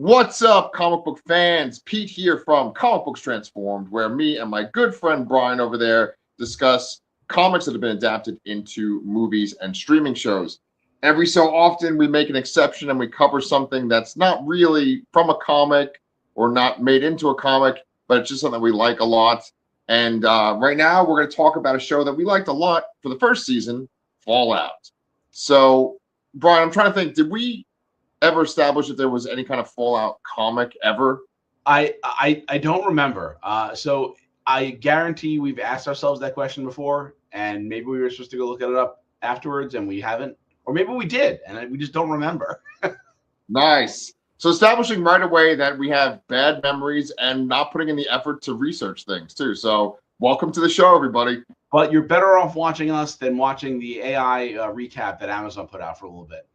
What's up, comic book fans? Pete here from Comic Books Transformed, where me and my good friend Brian over there discuss comics that have been adapted into movies and streaming shows. Every so often, we make an exception and we cover something that's not really from a comic or not made into a comic, but it's just something we like a lot. And right now, we're going to talk about a show that we liked a lot for the first season, Fallout. So, Brian, I'm trying to think, did we ever establish if there was any kind of Fallout comic ever? I don't remember. So I guarantee we've asked ourselves that question before, and maybe we were supposed to go look it up afterwards, and we haven't, or maybe we did, and we just don't remember. Nice. So establishing right away that we have bad memories and not putting in the effort to research things too. So welcome to the show, everybody. But you're better off watching us than watching the AI recap that Amazon put out for a little bit.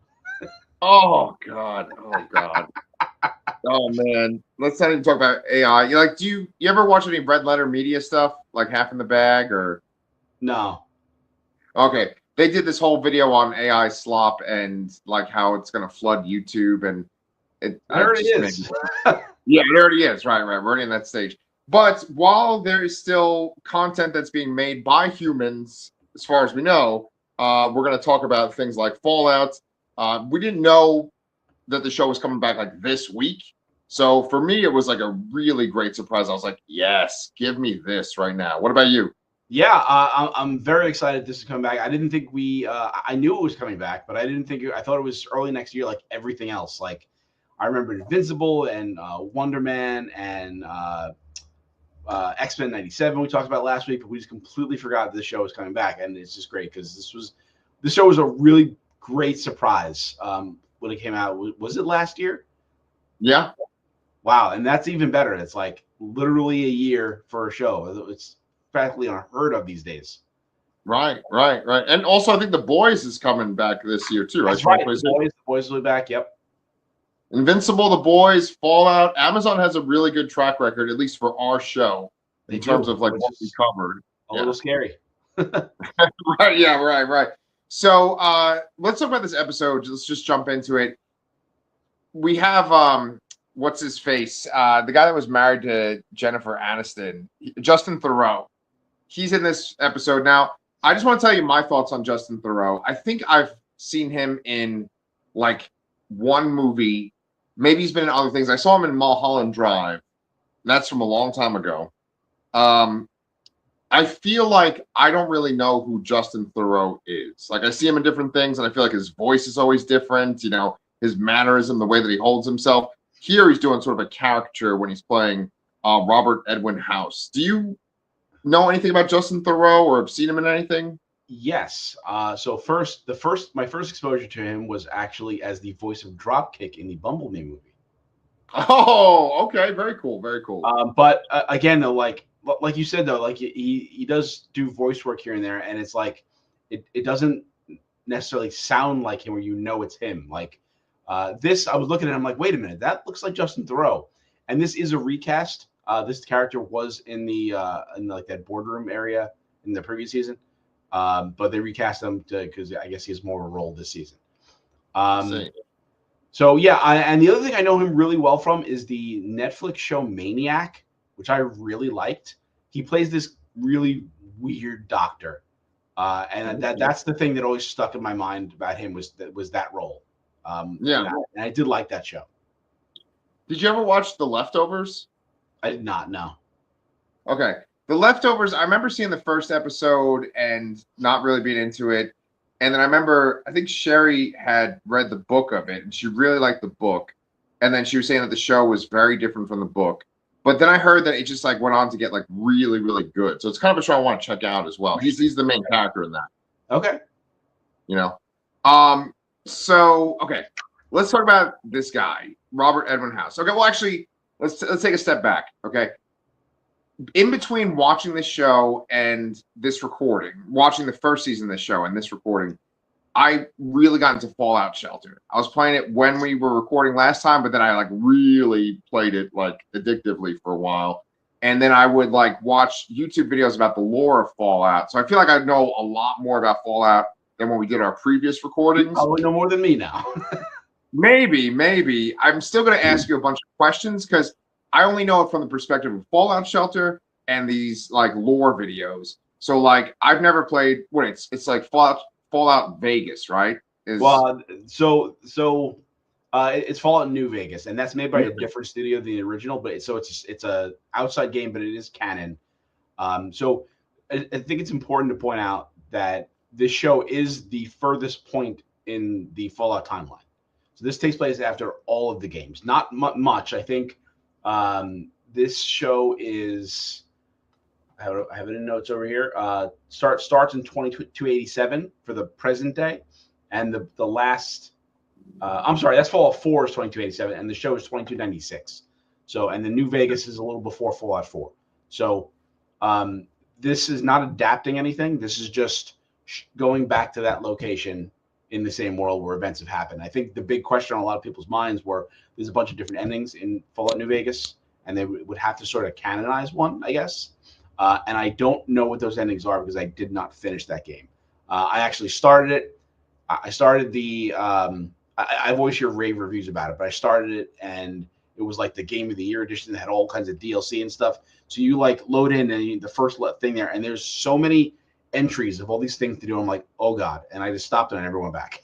Oh God. Oh God. Oh man. Let's not even talk about AI. Do you ever watch any Red Letter Media stuff, like Half in the Bag or? No. Okay. They did this whole video on AI slop and like how it's gonna flood YouTube, and There it is. Yeah, it already is. Right. We're already in that stage. But while there is still content that's being made by humans, as far as we know, we're going to talk about things like Fallout. We didn't know that the show was coming back like this week. So for me, it was like a really great surprise. I was like, yes, give me this right now. What about you? Yeah, I'm very excited this is coming back. I didn't think I knew it was coming back, but I thought it was early next year, like everything else. Like I remember Invincible and Wonder Man and X-Men 97 we talked about last week, but we just completely forgot the show was coming back, and it's just great because this show was a really great surprise when it came out. Was it last year? Yeah. Wow, and that's even better. It's like literally a year for a show. It's practically unheard of these days. Right. And also, I think The Boys is coming back this year too, right? That's right. The Boys will be back. Yep. Invincible, The Boys, Fallout. Amazon has a really good track record, at least for our show, in terms of like what we covered. A little scary. Right. Yeah. Right. So let's talk about this episode. Let's just jump into it. We have what's his face? The guy that was married to Jennifer Aniston, Justin Theroux. He's in this episode. Now, I just want to tell you my thoughts on Justin Theroux. I think I've seen him in like one movie. Maybe he's been in other things. I saw him in Mulholland Drive. That's from a long time ago. I feel like I don't really know who Justin Theroux is. Like I see him in different things, and I feel like his voice is always different. His mannerism, the way that he holds himself. Here, he's doing sort of a caricature when he's playing Robert Edwin House. Do you know anything about Justin Theroux or have seen him in anything? Yes. So my first exposure to him was actually as the voice of Dropkick in the Bumblebee movie. Oh, okay, very cool. But again, though, like you said, though, like he does do voice work here and there, and it's like it doesn't necessarily sound like him, or it's him. Like this, I was looking at him like, wait a minute, that looks like Justin Theroux, and this is a recast. This character was in like that boardroom area in the previous season. But they recast him because I guess he has more of a role this season. So yeah, and the other thing I know him really well from is the Netflix show Maniac, which I really liked. He plays this really weird doctor, and that's the thing that always stuck in my mind about him was that role. And I did like that show. Did you ever watch The Leftovers? I did not. No. Okay. The Leftovers, I remember seeing the first episode and not really being into it. And then I think Sherry had read the book of it and she really liked the book. And then she was saying that the show was very different from the book. But then I heard that it just like went on to get like really, really good. So it's kind of a show I want to check out as well. He's the main character in that. Okay. So okay, let's talk about this guy, Robert Edwin House. Okay, well actually, let's take a step back. Okay. In between watching this show and this recording, watching the first season of this show and this recording, I really got into Fallout Shelter. I was playing it when we were recording last time, but then I like really played it like addictively for a while. And then I would like watch YouTube videos about the lore of Fallout. So I feel like I know a lot more about Fallout than when we did our previous recordings. You probably know more than me now. Maybe. I'm still going to ask you a bunch of questions because I only know it from the perspective of Fallout Shelter and these like lore videos. So like I've never played what it's like Fallout Vegas, right? Is Well, it's Fallout New Vegas, and that's made by a different studio than the original. But it's a outside game, but it is canon. So I think it's important to point out that this show is the furthest point in the Fallout timeline. So this takes place after all of the games. Not much. I think this show is. I have it in notes over here. Starts in 2287 for the present day, and the last. I'm sorry, that's Fallout 4 is 2287, and the show is 2296. So, and the New Vegas is a little before Fallout 4. So, this is not adapting anything. This is just going back to that location in the same world where events have happened. I think the big question on a lot of people's minds were there's a bunch of different endings in Fallout New Vegas, and they would have to sort of canonize one, I guess. And I don't know what those endings are because I did not finish that game. I actually started it. I started the. I've always heard rave reviews about it, but I started it and it was like the Game of the Year edition that had all kinds of DLC and stuff. So you like load in and the first thing there, and there's so many entries of all these things to do. I'm like, oh god, and I just stopped and I never went back.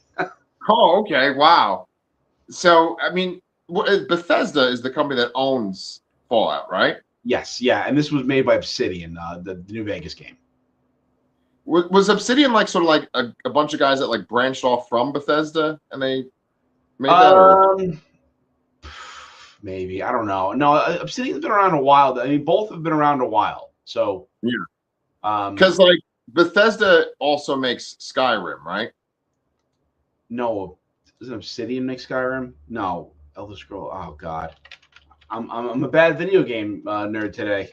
Oh, okay, wow. So I mean, Bethesda is the company that owns Fallout, right? Yes, yeah, and this was made by Obsidian, the New Vegas game. Was Obsidian like sort of like a bunch of guys that like branched off from Bethesda and they made that? Or? Maybe, I don't know. No, Obsidian's been around a while. I mean, both have been around a while. So yeah, because like Bethesda also makes Skyrim, right? No, doesn't Obsidian make Skyrim? No, Elder Scroll. Oh god, I'm a bad video game nerd today.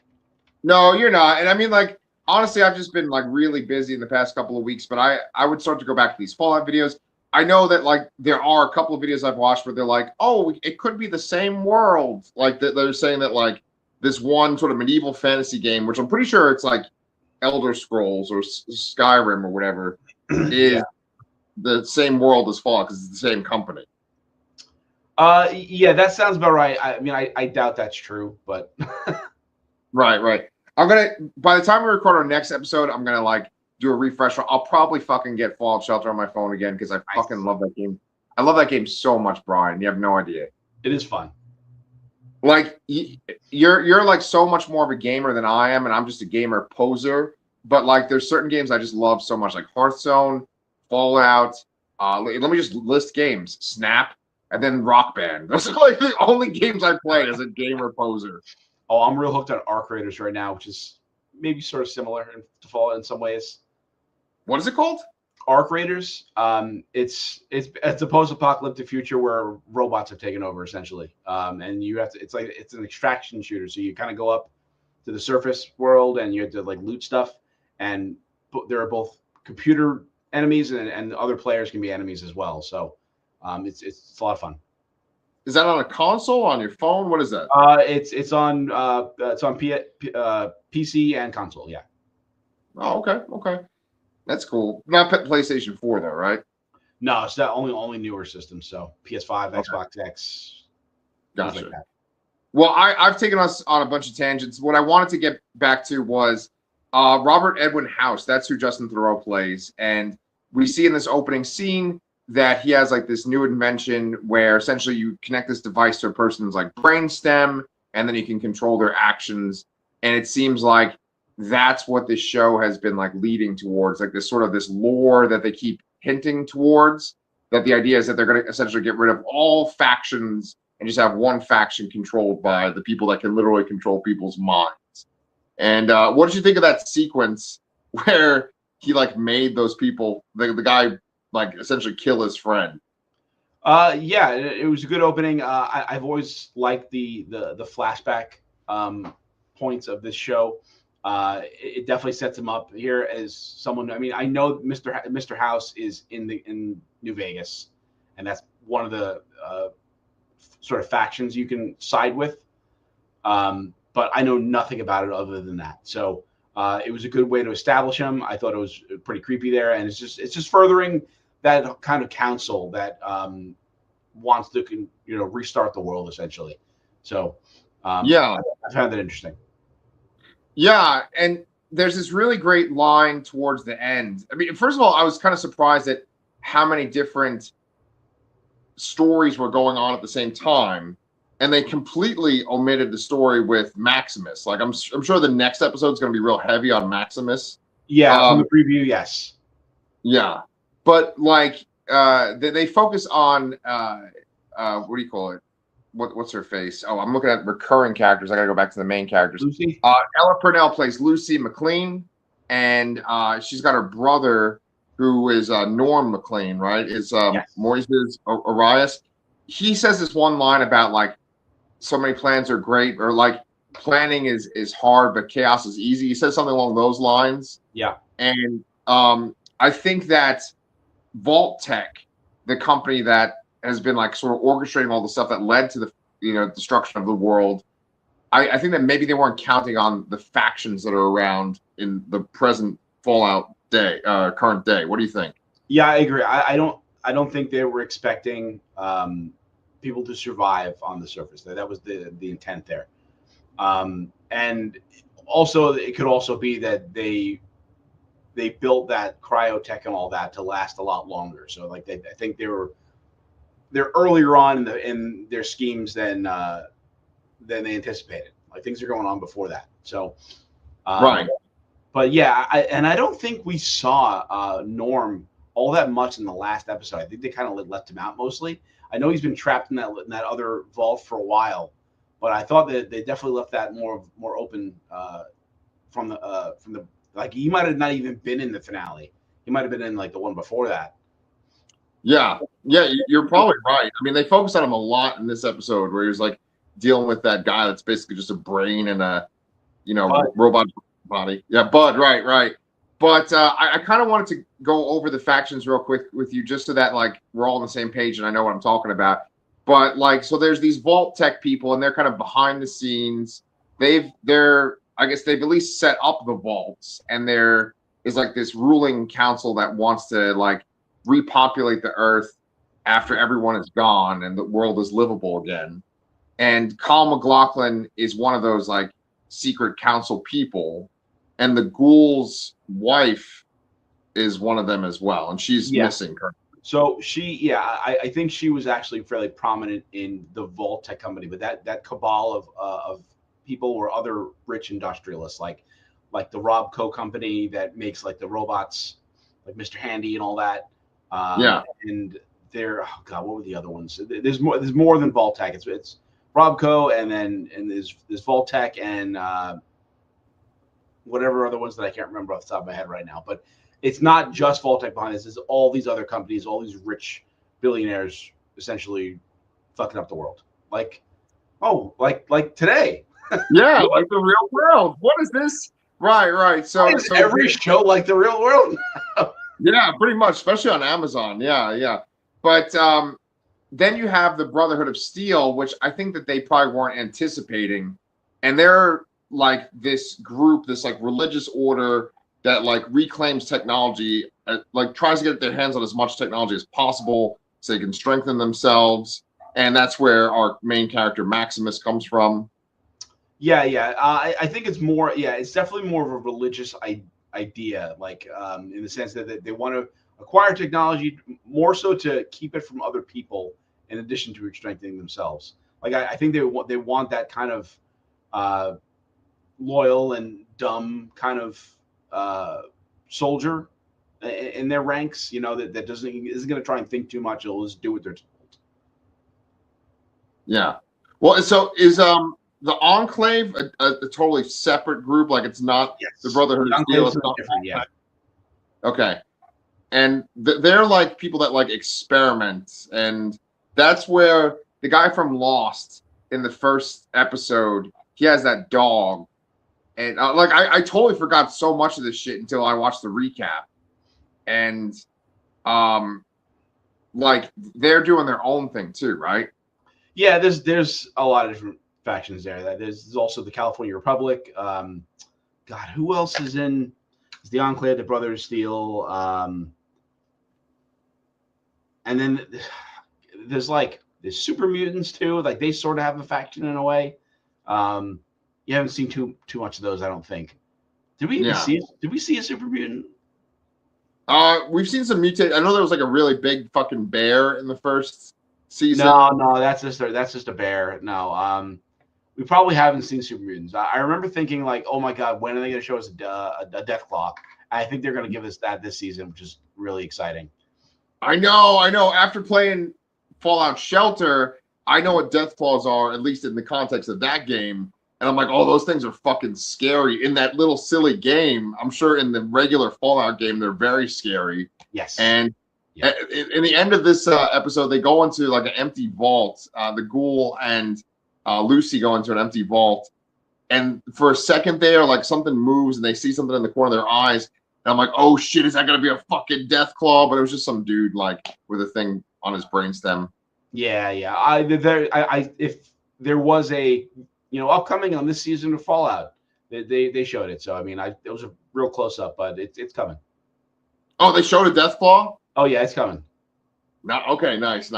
No, you're not. And I mean, like, honestly, I've just been like really busy in the past couple of weeks, but I would start to go back to these Fallout videos. I know that like there are a couple of videos I've watched where they're like, oh, it could be the same world. Like they're saying that like this one sort of medieval fantasy game, which I'm pretty sure it's like Elder Scrolls or Skyrim or whatever, is the same world as Fallout because it's the same company. Yeah, that sounds about right. I mean, I doubt that's true, but right. I'm gonna by the time we record our next episode, I'm gonna like do a refresher. I'll probably fucking get Fallout Shelter on my phone again because I fucking love that game. I love that game so much, Brian. You have no idea. It is fun. Like you're like so much more of a gamer than I am, and I'm just a gamer poser. But like, there's certain games I just love so much, like Hearthstone, Fallout. Let me just list games: Snap, and then Rock Band. Those are like the only games I play as a gamer poser. Oh, I'm real hooked on Arc Raiders right now, which is maybe sort of similar to Fallout in some ways. What is it called? Arc Raiders. It's a post-apocalyptic future where robots have taken over essentially, and you have to. It's an extraction shooter, so you kind of go up to the surface world and you have to like loot stuff, and there are both computer enemies and other players can be enemies as well. So it's a lot of fun. Is that on a console, on your phone? What is that? It's on PC and console. Yeah. Oh, okay. That's cool. Not PlayStation 4 though, right? No, it's not only newer systems. So PS5, okay. Xbox X. Gotcha. Like that. Well, I've taken us on a bunch of tangents. What I wanted to get back to was Robert Edwin House. That's who Justin Theroux plays, and we see in this opening scene that he has like this new invention where essentially you connect this device to a person's like brainstem, and then you can control their actions. And it seems like that's what this show has been like leading towards, like this sort of this lore that they keep hinting towards. That the idea is that they're going to essentially get rid of all factions and just have one faction controlled by the people that can literally control people's minds. And what did you think of that sequence where he like made those people, the guy like essentially kill his friend? Yeah, it was a good opening. I've always liked the flashback points of this show. It definitely sets him up here as someone. I mean, I know Mr. House is in New Vegas, and that's one of the sort of factions you can side with. But I know nothing about it other than that. So it was a good way to establish him. I thought it was pretty creepy there, and it's just furthering that kind of council that wants to restart the world essentially. So Yeah. I found that interesting. Yeah, and there's this really great line towards the end. I mean, first of all, I was kind of surprised at how many different stories were going on at the same time, and they completely omitted the story with Maximus. Like, I'm sure the next episode is going to be real heavy on Maximus. Yeah, from the preview, yes. Yeah, but like they focus on what do you call it? What's her face? Oh, I'm looking at recurring characters. I gotta go back to the main characters. Lucy. Ella Purnell plays Lucy McLean, and she's got her brother who is Norm McLean, right? Is Yes. Moises Arias. He says this one line about like so many plans are great, or like planning is hard, but chaos is easy. He says something along those lines. Yeah. And I think that Vault Tech, the company that has been like sort of orchestrating all the stuff that led to the destruction of the world, I think that maybe they weren't counting on the factions that are around in the present Fallout day, current day. What do you think? Yeah, I agree. I don't think they were expecting people to survive on the surface. That was the intent there. And also, it could also be that they built that cryotech and all that to last a lot longer. So like I think they're earlier on in their schemes than they anticipated. Like things are going on before that. So Right. But yeah, I don't think we saw Norm all that much in the last episode. I think they kind of left him out mostly. I know he's been trapped in that other vault for a while, but I thought that they definitely left that more open from the like he might have not even been in the finale. He might have been in like the one before that. Yeah, you're probably right. I mean, they focus on him a lot in this episode, where he's like dealing with that guy that's basically just a brain and a robot body. Yeah, Bud. Right. But I kind of wanted to go over the factions real quick with you, just so that like we're all on the same page and I know what I'm talking about. But like, so there's these Vault Tech people, and they're kind of behind the scenes. I guess they've at least set up the vaults, and there is like this ruling council that wants to like repopulate the earth after everyone is gone and the world is livable again. And Kyle MacLachlan is one of those like secret council people, and the ghoul's wife is one of them as well, and she's missing currently. So I think she was actually fairly prominent in the Vault Tech company, but that cabal of people were other rich industrialists, like the Robco company that makes like the robots, like Mr. Handy and all that. And what were the other ones? There's more than Vault Tech. It's Robco, and there's Vault Tech and whatever other ones that I can't remember off the top of my head right now. But it's not just Vault Tech behind this. It's all these other companies, all these rich billionaires essentially fucking up the world. Like today. Yeah, like the real world. What is this? Right. So every show like the real world. Yeah, pretty much, especially on Amazon. Yeah. But then you have the Brotherhood of Steel, which I think that they probably weren't anticipating. And they're like this group, this like religious order that like reclaims technology, like tries to get their hands on as much technology as possible so they can strengthen themselves. And that's where our main character Maximus comes from. Yeah. I think it's more. Yeah, it's definitely more of a religious idea, like in the sense that they want to acquire technology more so to keep it from other people, in addition to strengthening themselves. Like I think they want that kind of loyal and dumb kind of soldier in their ranks. That isn't going to try and think too much. It'll just do what they're told. Yeah. Well, so is the Enclave a totally separate group? Like it's not the Brotherhood of Steel. It's not different. Yeah. Okay. And they're like people that like experiment, and that's where the guy from Lost in the first episode, he has that dog, and like I totally forgot so much of this shit until I watched the recap, and like they're doing their own thing too, right? Yeah, there's a lot of different factions there. There's also the California Republic. God, who else is in? It's the Enclave, the Brothers of Steel, and then there's like There's super mutants too. Like they sort of have a faction in a way. You haven't seen too much of those, I don't think. Did we even see it? Did we see a super mutant? We've seen some mutate. I know there was like a really big fucking bear in the first season. No, that's just a bear. No, we probably haven't seen super mutants. I remember thinking like, oh my god, when are they going to show us a Deathclaw? I think they're going to give us that this season, which is really exciting. I know. After playing Fallout Shelter, I know what Deathclaws are, at least in the context of that game. And I'm like, oh, those things are fucking scary in that little silly game. I'm sure in the regular Fallout game, they're very scary. Yes. And in the end of this episode, they go into like an empty vault. The ghoul and Lucy go into an empty vault. And for a second there, like something moves and they see something in the corner of their eyes. And I'm like, oh shit, is that going to be a fucking Deathclaw? But it was just some dude like with a thing on his brainstem. Yeah. If there was a upcoming on this season of Fallout, they showed it. So I mean, it was a real close up, but it's coming. Oh, they showed a Deathclaw? Oh yeah, it's coming. No, okay, nice.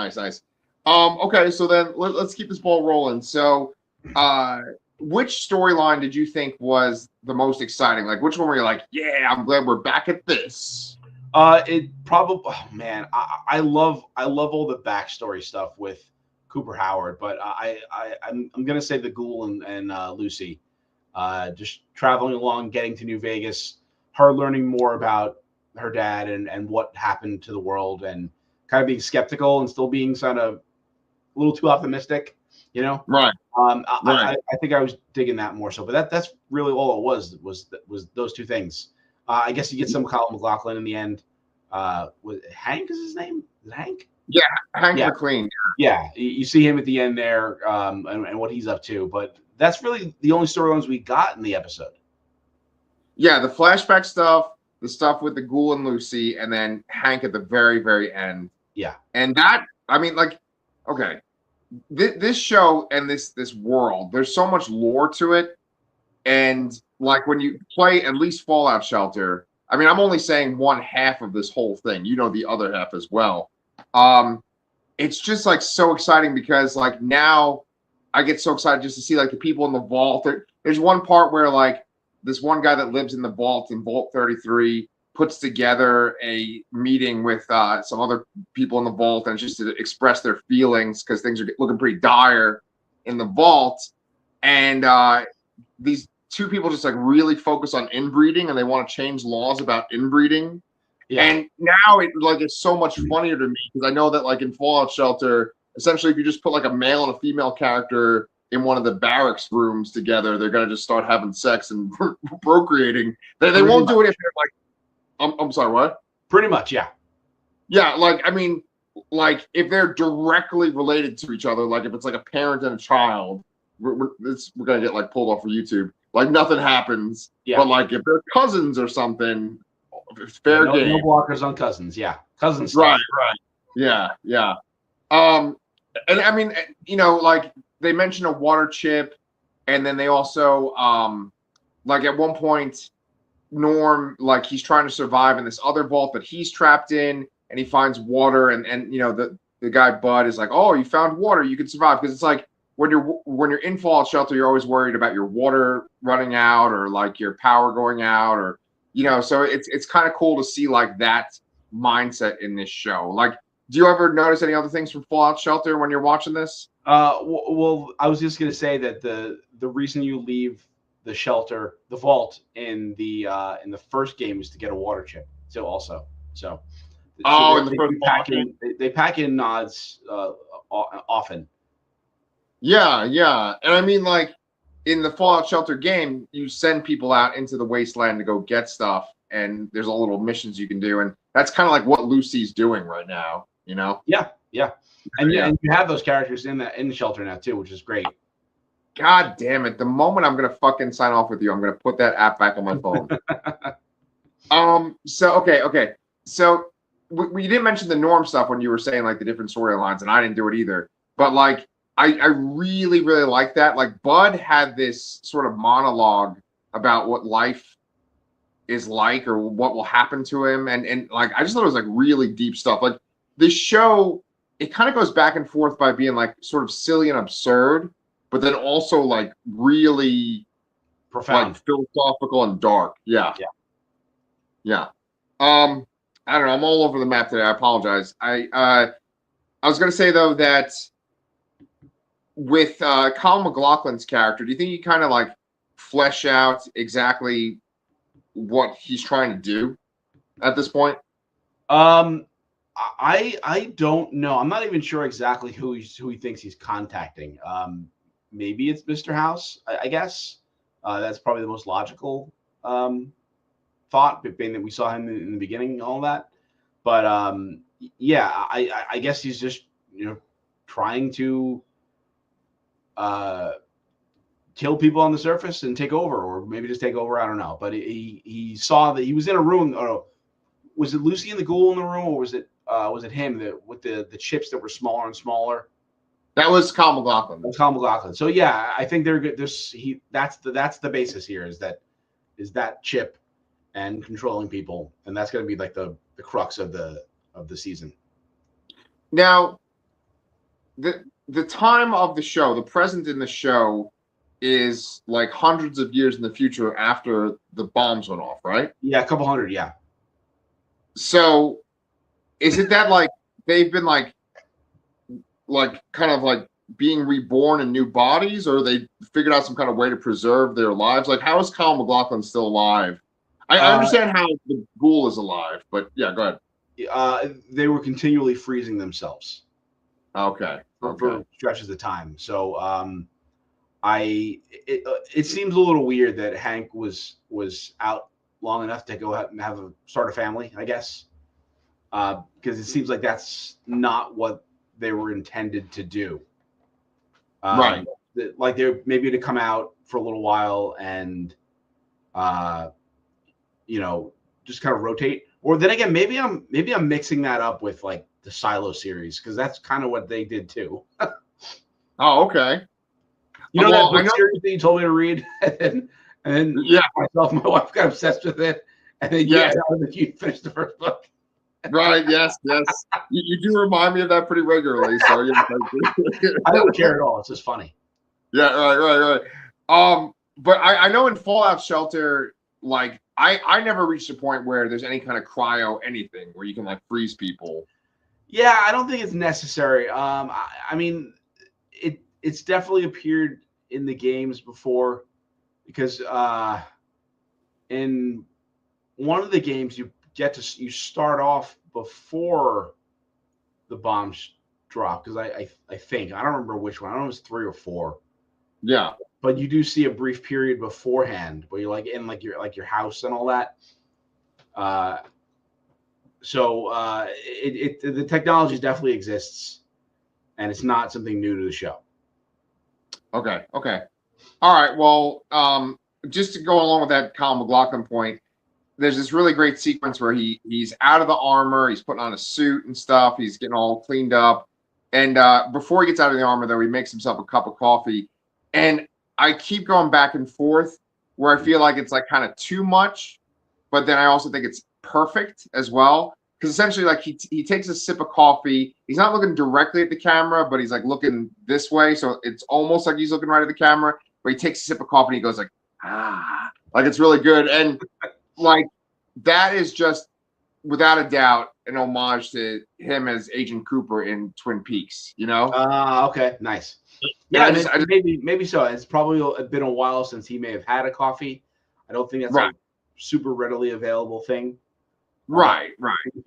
Okay, so then let's keep this ball rolling. So, which storyline did you think was the most exciting? Like, which one were you like, yeah, I'm glad we're back at this? It probably. Oh man, I love all the backstory stuff with Cooper Howard, but I'm gonna say the ghoul and Lucy, just traveling along, getting to New Vegas, her learning more about her dad and what happened to the world, and kind of being skeptical and still being kind of a little too optimistic, Right. I think I was digging that more so, but that's really all it was those two things. I guess you get some Colin McLaughlin in the end. Was Hank is his name? Is it Hank? Yeah, Hank McLean. Yeah, you see him at the end there, and what he's up to. But that's really the only storylines we got in the episode. Yeah, the flashback stuff, the stuff with the ghoul and Lucy, and then Hank at the very, very end. Yeah, and that, I mean, like, okay, this show and this world, there's so much lore to it, and like when you play at least Fallout Shelter, I mean, I'm only saying one half of this whole thing. You know the other half as well. It's just like so exciting because like now I get so excited just to see like the people in the vault. There's one part where like this one guy that lives in the vault in Vault 33 puts together a meeting with some other people in the vault, and it's just to express their feelings because things are looking pretty dire in the vault. And these two people just like really focus on inbreeding, and they want to change laws about inbreeding. Yeah. And now it's so much funnier to me because I know that like in Fallout Shelter, essentially if you just put like a male and a female character in one of the barracks rooms together, they're gonna just start having sex and procreating. They won't do it if they're like, I'm sorry, what? Pretty much, yeah. Yeah, like I mean, like if they're directly related to each other, like if it's like a parent and a child, we're gonna get like pulled off for YouTube. Like nothing happens. Yeah. But like if they're cousins or something. It's fair game. No blockers on cousins. Yeah. Cousins. Right. Yeah. And I mean, like they mentioned a water chip, and then they also, like at one point, Norm, like he's trying to survive in this other vault that he's trapped in, and he finds water, and the guy Bud is like, oh, you found water, you can survive, because it's like when you're in Fallout Shelter, you're always worried about your water running out or like your power going out or. So it's kind of cool to see like that mindset in this show. Like, do you ever notice any other things from Fallout Shelter when you're watching this? Well, I was just gonna say that the reason you leave the shelter, the vault in the first game is to get a water chip. So they pack in nods often. Yeah, and I mean like. In the Fallout Shelter game, you send people out into the wasteland to go get stuff, and there's all little missions you can do, and that's kind of like what Lucy's doing right now, Yeah, and you have those characters in the shelter now too, which is great. God damn it! The moment I'm gonna fucking sign off with you, I'm gonna put that app back on my phone. So okay. So we didn't mention the Norm stuff when you were saying like the different storylines, and I didn't do it either. But like. I really, really like that. Like Bud had this sort of monologue about what life is like or what will happen to him. And like, I just thought it was like really deep stuff. Like this show it kind of goes back and forth by being like sort of silly and absurd, but then also like really Profound, like philosophical and dark. Yeah. Yeah. Yeah. I don't know. I'm all over the map today. I apologize. I was gonna say though that with Kyle MacLachlan's character, do you think you kind of like flesh out exactly what he's trying to do at this point? I don't know. I'm not even sure exactly who he thinks he's contacting. Maybe it's Mr. House. I guess that's probably the most logical thought, being that we saw him in the beginning and all that. But yeah, I guess he's just trying to kill people on the surface and take over, or maybe just take over. I don't know. But he saw that he was in a room. Oh, was it Lucy and the Ghoul in the room, or was it him that with the chips that were smaller and smaller? That was Kyle MacLachlan. That's Kyle MacLachlan. So yeah, I think they're good. That's the basis here is that chip and controlling people, and that's going to be like the crux of the season. Now, the time of the show, the present in the show, is like hundreds of years in the future after the bombs went off, right? Yeah, a couple hundred. Yeah. So, is it that like they've been like kind of like being reborn in new bodies, or they figured out some kind of way to preserve their lives? Like, how is Kyle MacLachlan still alive? I understand how the Ghoul is alive, but yeah, go ahead. They were continually freezing themselves. Okay. For stretches of time. So it seems a little weird that Hank was out long enough to go out and start a family, I guess, because it seems like that's not what they were intended to do. Right. Like they're maybe to come out for a little while and just kind of rotate. Or then again, maybe I'm mixing that up with like the Silo series, because that's kind of what they did too. Oh, okay. That book series that you told me to read, and then yeah, myself and my wife got obsessed with it, and then you finished the first book. Right. Yes. You do remind me of that pretty regularly. So I don't care at all. It's just funny. Yeah. Right. But I know in Fallout Shelter, like I never reached a point where there's any kind of cryo anything where you can like freeze people. Yeah, I don't think it's necessary. I mean, it's definitely appeared in the games before, because in one of the games you start off before the bombs drop, because I think I don't remember which one. I don't know if it's 3 or 4. Yeah. But you do see a brief period beforehand where you're like in your house and all that. So the technology definitely exists, and it's not something new to the show. Okay. All right. Well, just to go along with that Kyle MacLachlan point, there's this really great sequence where he's out of the armor, he's putting on a suit and stuff, he's getting all cleaned up, and before he gets out of the armor, though, he makes himself a cup of coffee, and I keep going back and forth where I feel like it's like kind of too much, but then I also think it's perfect as well. Because essentially, like he takes a sip of coffee. He's not looking directly at the camera, but he's like looking this way, so it's almost like he's looking right at the camera. But he takes a sip of coffee and he goes like, like it's really good, and like that is just without a doubt an homage to him as Agent Cooper in Twin Peaks. Okay, nice. Yeah, maybe so. It's probably been a while since he may have had a coffee. I don't think that's a super readily available thing. Right.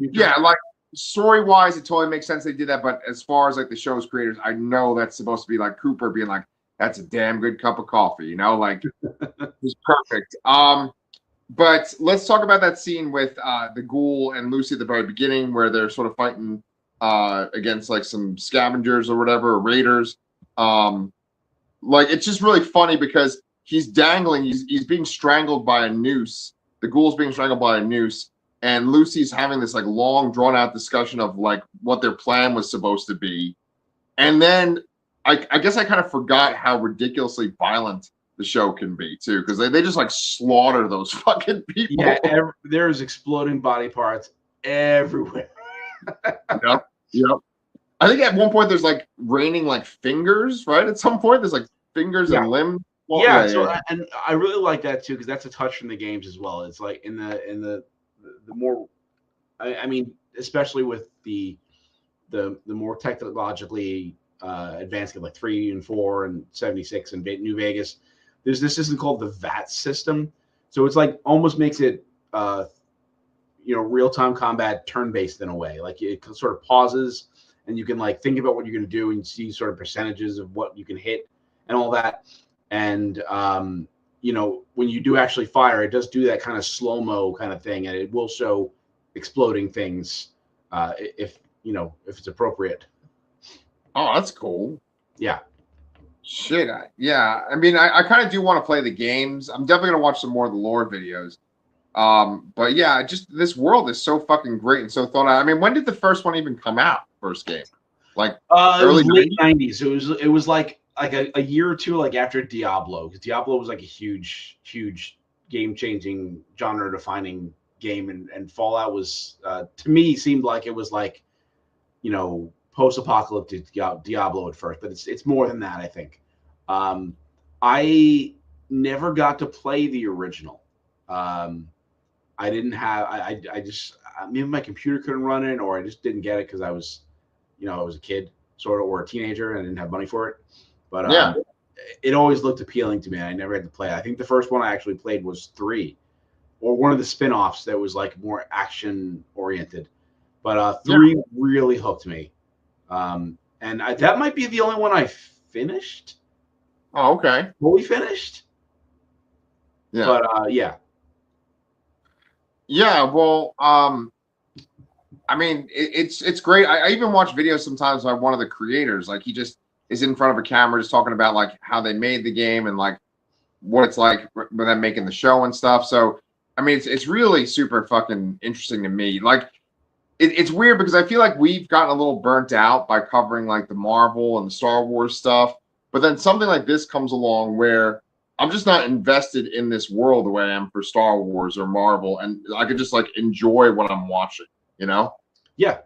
Yeah, like story-wise, it totally makes sense they did that. But as far as like the show's creators, I know that's supposed to be like Cooper being like, "That's a damn good cup of coffee," like he's perfect. But let's talk about that scene with the Ghoul and Lucy at the very beginning, where they're sort of fighting against like some scavengers or whatever, or raiders. Like it's just really funny because he's dangling, he's being strangled by a noose. The Ghoul's being strangled by a noose. And Lucy's having this like long drawn out discussion of like what their plan was supposed to be. And then I guess I kind of forgot how ridiculously violent the show can be too, because they just like slaughter those fucking people. Yeah, there's exploding body parts everywhere. Yep. I think at one point there's like raining like fingers, right? At some point there's like fingers Yeah. and limbs. Well, Yeah, yeah, so yeah. and I really like that too because that's a touch from the games as well. It's like in the more, I mean, especially with the more technologically advanced, like 3 and 4 and 76 and New Vegas. There's this system called the VAT system, so it's like almost makes it real time combat turn based in a way. Like it sort of pauses and you can like think about what you're going to do and see sort of percentages of what you can hit and all that. And when you do actually fire, it does do that kind of slow mo kind of thing, and it will show exploding things if if it's appropriate. Oh, that's cool. Yeah. Shit. Yeah. I mean, I kind of do want to play the games. I'm definitely gonna watch some more of the lore videos. But yeah, just this world is so fucking great and so thought out. I mean, when did the first one even come out? First game, like It early was late 90s? 90s. It was like a year or two like after Diablo, because Diablo was like a huge game changing, genre defining game, and Fallout was to me seemed like it was like post apocalyptic Diablo at first, but it's more than that, I think. I never got to play the original. I didn't have I just maybe my computer couldn't run it, or I just didn't get it because I was I was a kid sort of, or a teenager, and I didn't have money for it. But Yeah. it always looked appealing to me. I never had to play it. I think the first one I actually played was 3, or one of the spin-offs that was like more action oriented. But 3 really hooked me. And that might be the only one I finished. Oh, okay. Fully finished. Yeah. But yeah. Yeah. Well, I mean, it's great. I even watch videos sometimes by one of the creators. Like he just is in front of a camera, just talking about like how they made the game and like what it's like with them making the show and stuff. So, I mean, it's really super fucking interesting to me. Like, it's weird because I feel like we've gotten a little burnt out by covering like the Marvel and the Star Wars stuff. But then something like this comes along where I'm just not invested in this world the way I am for Star Wars or Marvel, and I could just like enjoy what I'm watching. Yeah.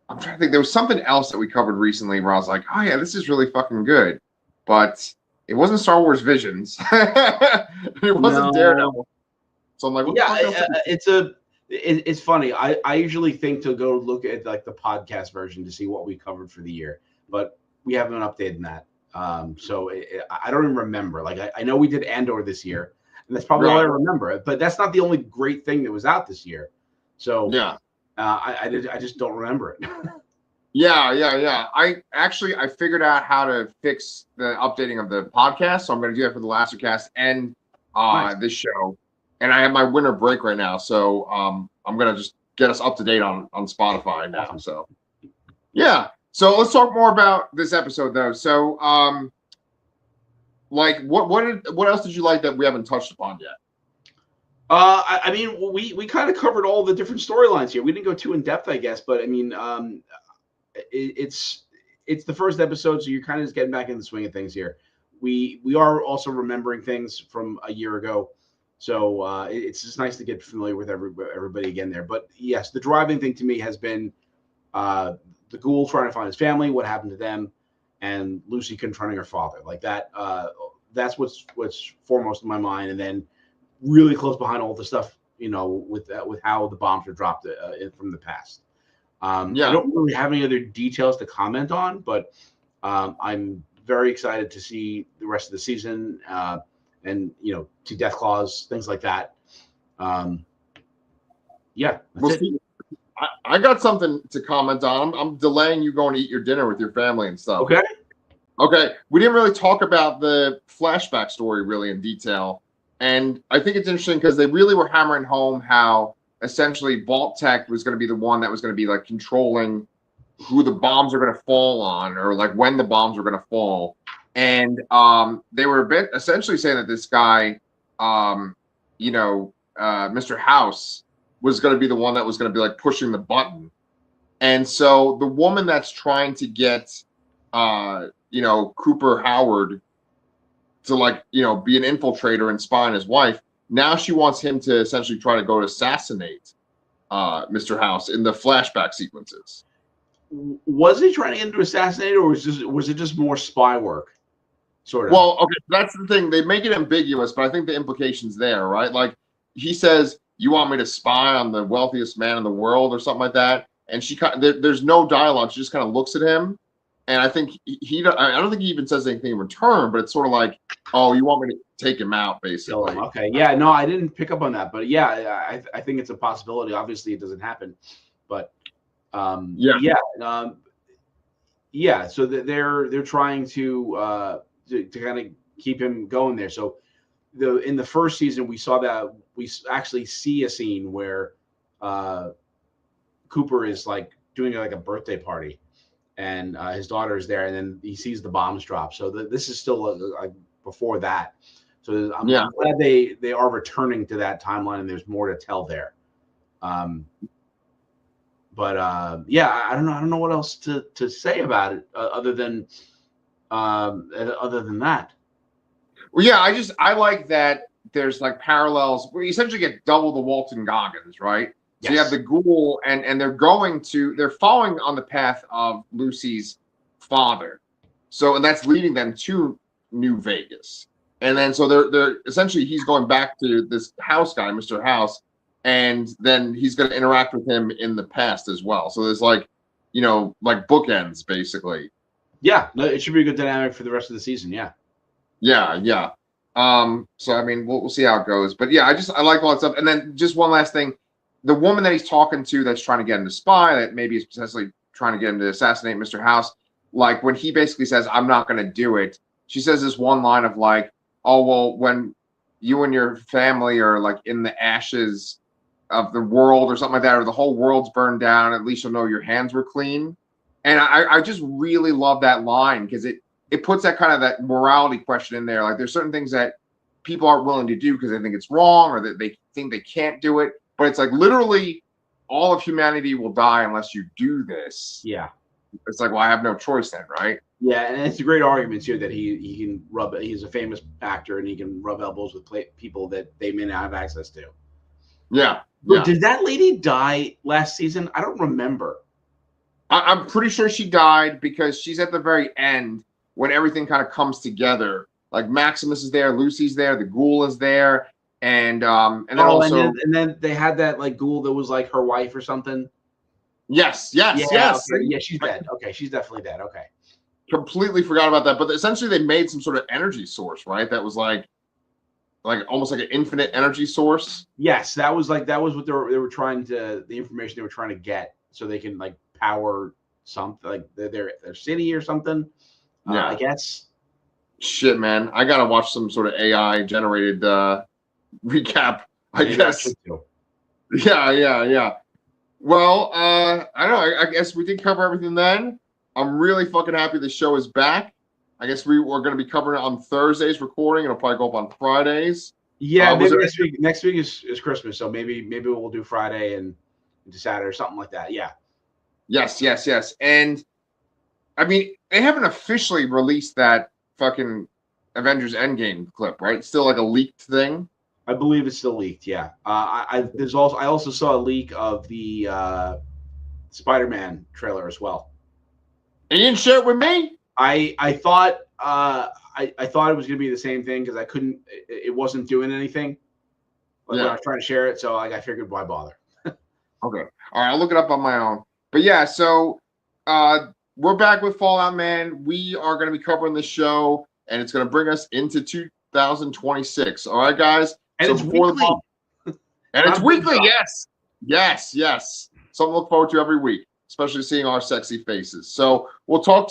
I'm trying to think. There was something else that we covered recently where I was like, oh yeah, this is really fucking good. But it wasn't Star Wars Visions. It wasn't Daredevil. So I'm like, what the fuck else it's funny. I usually think to go look at like the podcast version to see what we covered for the year, but we haven't updated that. So I don't even remember. Like I know we did Andor this year, and that's probably all I remember. But that's not the only great thing that was out this year. So yeah. I just don't remember it. Yeah. I figured out how to fix the updating of the podcast, so I'm going to do that for the Lastercast and Nice. this show. And I have my winter break right now, so I'm going to just get us up to date on Spotify now. So yeah. So let's talk more about this episode, though. So like what else did you like that we haven't touched upon yet? I mean, we kind of covered all the different storylines here. We didn't go too in depth, I guess, but I mean, it's the first episode, so you're kind of just getting back in the swing of things here. We are also remembering things from a year ago, so it's just nice to get familiar with everybody again there. But yes, the driving thing to me has been the ghoul trying to find his family, what happened to them, and Lucy confronting her father. Like that. That's what's foremost in my mind, and then really close behind all the stuff, with how the bombs were dropped from the past. I don't really have any other details to comment on, but I'm very excited to see the rest of the season, and to Death Claws, things like that. Yeah, that's it. I got something to comment on. I'm delaying you going to eat your dinner with your family and stuff. Okay. We didn't really talk about the flashback story really in detail. And I think it's interesting because they really were hammering home how essentially Vault-Tec was going to be the one that was going to be like controlling who the bombs are going to fall on, or like when the bombs are going to fall. And they were a bit essentially saying that this guy, Mr. House, was going to be the one that was going to be like pushing the button. And so the woman that's trying to get, Cooper Howard to be an infiltrator and spy on his wife. Now she wants him to essentially try to go to assassinate Mr. House in the flashback sequences. Was he trying to get him to assassinate, or was it just more spy work? Sort of. Well, okay, that's the thing. They make it ambiguous, but I think the implication's there, right? Like he says, "You want me to spy on the wealthiest man in the world," or something like that. And there's no dialogue. She just kind of looks at him, and I think I don't think he even says anything in return. But it's sort of like, "Oh, you want me to take him out, basically?" Okay, yeah, no, I didn't pick up on that, but yeah, I think it's a possibility. Obviously, it doesn't happen, but yeah. So they're trying to kind of keep him going there. So in the first season, we saw that we actually see a scene where Cooper is like doing like a birthday party, and his daughter is there, and then he sees the bombs drop. So this is still like before that. So I'm glad they are returning to that timeline, and there's more to tell there. But I don't know what else to say about it other than that. Well, yeah, I like that there's like parallels where you essentially get double the Walton Goggins, right? Yes. So you have the Ghoul, and they're following on the path of Lucy's father. So, and that's leading them to New Vegas. And then so they're essentially he's going back to this House guy, Mr. House, and then he's going to interact with him in the past as well. So there's like, like bookends basically. Yeah, no, it should be a good dynamic for the rest of the season. Yeah. Yeah. So I mean, we'll see how it goes. But yeah, I like all that stuff. And then just one last thing, the woman that he's talking to that's trying to get him to spy, that maybe is potentially trying to get him to assassinate Mr. House. Like when he basically says, "I'm not going to do it," she says this one line of like, "Oh well, when you and your family are like in the ashes of the world or something like that, or the whole world's burned down, at least you'll know your hands were clean." And I just really love that line because it puts that kind of that morality question in there. Like there's certain things that people aren't willing to do because they think it's wrong or that they think they can't do it. But it's like literally all of humanity will die unless you do this. Yeah. It's like, well, I have no choice then, right? Yeah, and it's a great argument here that he can rub. He's a famous actor and he can rub elbows with people that they may not have access to. Yeah. But did that lady die last season? I don't remember. I'm pretty sure she died because she's at the very end when everything kind of comes together. Like Maximus is there, Lucy's there, the Ghoul is there, and then they had that like Ghoul that was like her wife or something. Yes. Okay. Yeah, she's dead. Okay, she's definitely dead. Okay. Completely forgot about that. But essentially, they made some sort of energy source, right? That was like almost like an infinite energy source. Yes, that was what they were trying to, the information they were trying to get, so they can like power something like their city or something. Yeah, I guess. Shit, man, I gotta watch some sort of AI generated recap. I guess. Yeah. Well, I don't know. I guess we did cover everything then. I'm really fucking happy the show is back. I guess we're going to be covering it on Thursdays recording. It'll probably go up on Fridays. Yeah, maybe next week is Christmas, so maybe we'll do Friday and into Saturday or something like that. Yeah. Yes. And I mean, they haven't officially released that fucking Avengers Endgame clip, right? It's still like a leaked thing. I believe it's still leaked. Yeah. I also saw a leak of the Spider-Man trailer as well. And you didn't share it with me? I thought I thought it was going to be the same thing because it wasn't doing anything when I was trying to share it. So I figured why bother? Okay. All right. I'll look it up on my own. But yeah, so we're back with Fallout Man. We are going to be covering the show and it's going to bring us into 2026. All right, guys. And so it's weekly. And it's weekly. Yes. Something to look forward to every week, especially seeing our sexy faces. So we'll talk to you.